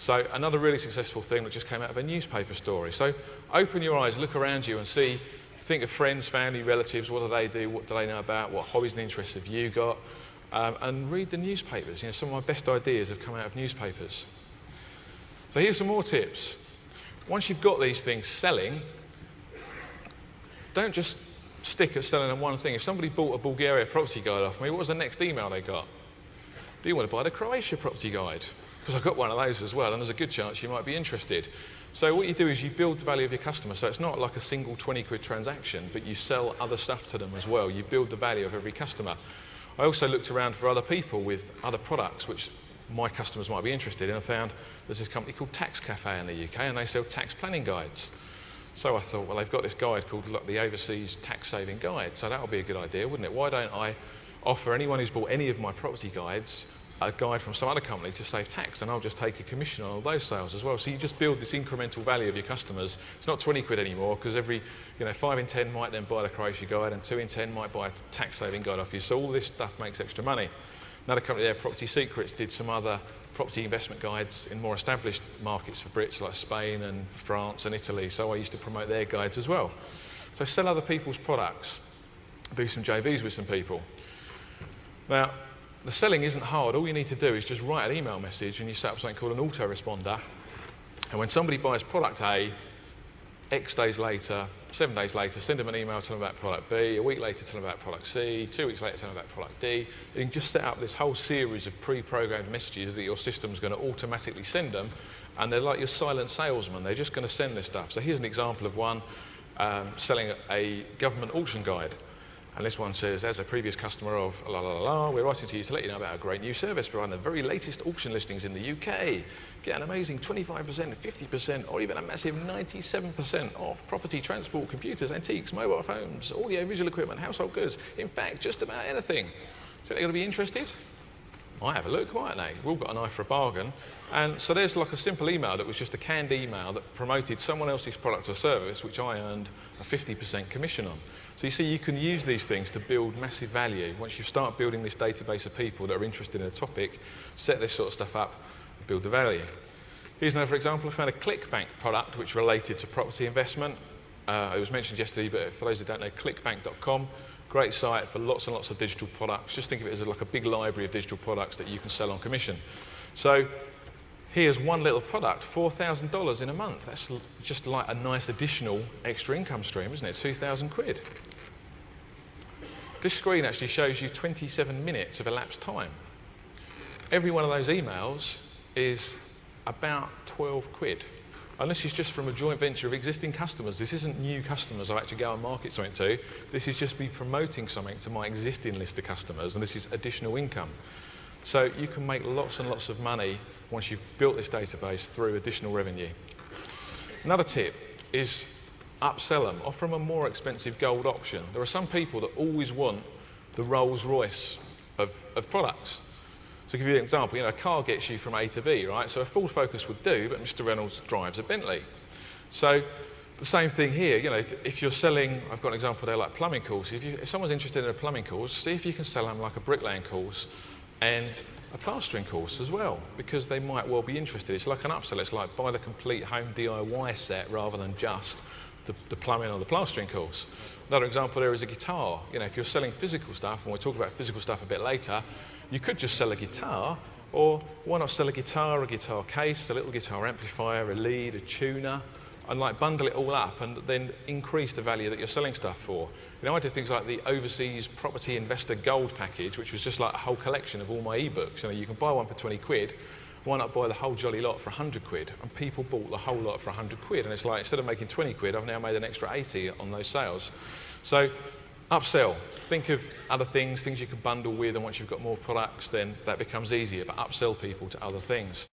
So another really successful thing that just came out of a newspaper story. So open your eyes, look around you and see, think of friends, family, relatives, what do they do, what do they know about, what hobbies and interests have you got, and read the newspapers. You know, some of my best ideas have come out of newspapers. So here's some more tips. Once you've got these things selling, don't just stick at selling on one thing. If somebody bought a Bulgaria property guide off me, what was the next email they got? Do you want to buy the Croatia property guide? Because I've got one of those as well, and there's a good chance you might be interested. So what you do is you build the value of your customer. So it's not like a single 20 quid transaction, but you sell other stuff to them as well. You build the value of every customer. I also looked around for other people with other products which my customers might be interested in. I found there's this company called Tax Cafe in the UK, and they sell tax planning guides. So I thought, well, they've got this guide called the Overseas Tax Saving Guide, so that would be a good idea, wouldn't it? Why don't I offer anyone who's bought any of my property guides a guide from some other company to save tax, and I'll just take a commission on all those sales as well. So you just build this incremental value of your customers. It's not 20 quid anymore, because every, 5 in 10 might then buy the Croatia guide, and 2 in 10 might buy a tax saving guide off you. So all this stuff makes extra money. Another company there, Property Secrets, did some other property investment guides in more established markets for Brits like Spain and France and Italy. So I used to promote their guides as well. So sell other people's products, do some JVs with some people. Now, the selling isn't hard. All you need to do is just write an email message and you set up something called an autoresponder. And when somebody buys product A, X days later, 7 days later, send them an email, tell them about product B, a week later tell them about product C, 2 weeks later tell them about product D. You can just set up this whole series of pre-programmed messages that your system's going to automatically send them, and they're like your silent salesman. They're just going to send this stuff. So here's an example of one selling a government auction guide. And this one says, as a previous customer of la la la la, we're writing to you to let you know about a great new service providing the very latest auction listings in the UK. Get an amazing 25%, 50%, or even a massive 97% off property, transport, computers, antiques, mobile phones, audio, visual equipment, household goods. In fact, just about anything. So they're going to be interested? Might have a look, mightn't they? We've all got an eye for a bargain. And so there's like a simple email that was just a canned email that promoted someone else's product or service, which I earned a 50% commission on. So you see, you can use these things to build massive value. Once you start building this database of people that are interested in a topic, set this sort of stuff up, and build the value. Here's another example. I found a Clickbank product which related to property investment. It was mentioned yesterday, but for those who don't know, clickbank.com. Great site for lots and lots of digital products. Just think of it as like a big library of digital products that you can sell on commission. So here's one little product, $4,000 in a month. That's just like a nice additional extra income stream, isn't it? 2,000 quid. This screen actually shows you 27 minutes of elapsed time. Every one of those emails is about 12 quid. And this is just from a joint venture of existing customers. This isn't new customers I've actually go and market something to. This is just me promoting something to my existing list of customers, and this is additional income. So you can make lots and lots of money once you've built this database through additional revenue. Another tip is upsell them. Offer them a more expensive gold option. There are some people that always want the Rolls Royce of products. So to give you an example, a car gets you from A to B, right? So a Ford Focus would do, but Mr. Reynolds drives a Bentley. So the same thing here, if you're selling, I've got an example there like plumbing courses. If someone's interested in a plumbing course, see if you can sell them like a bricklaying course and a plastering course as well, because they might well be interested. It's like an upsell. It's like buy the complete home DIY set rather than just the plumbing or the plastering course. Another example there is a guitar. If you're selling physical stuff, and we'll talk about physical stuff a bit later, you could just sell a guitar, or why not sell a guitar case, a little guitar amplifier, a lead, a tuner, and like bundle it all up and then increase the value that you're selling stuff for. I did things like the Overseas Property Investor Gold package, which was just like a whole collection of all my ebooks. You can buy one for 20 quid, why not buy the whole jolly lot for 100 quid? And people bought the whole lot for 100 quid. And it's like, instead of making 20 quid, I've now made an extra 80 on those sales. So upsell. Think of other things you can bundle with, and once you've got more products, then that becomes easier. But upsell people to other things.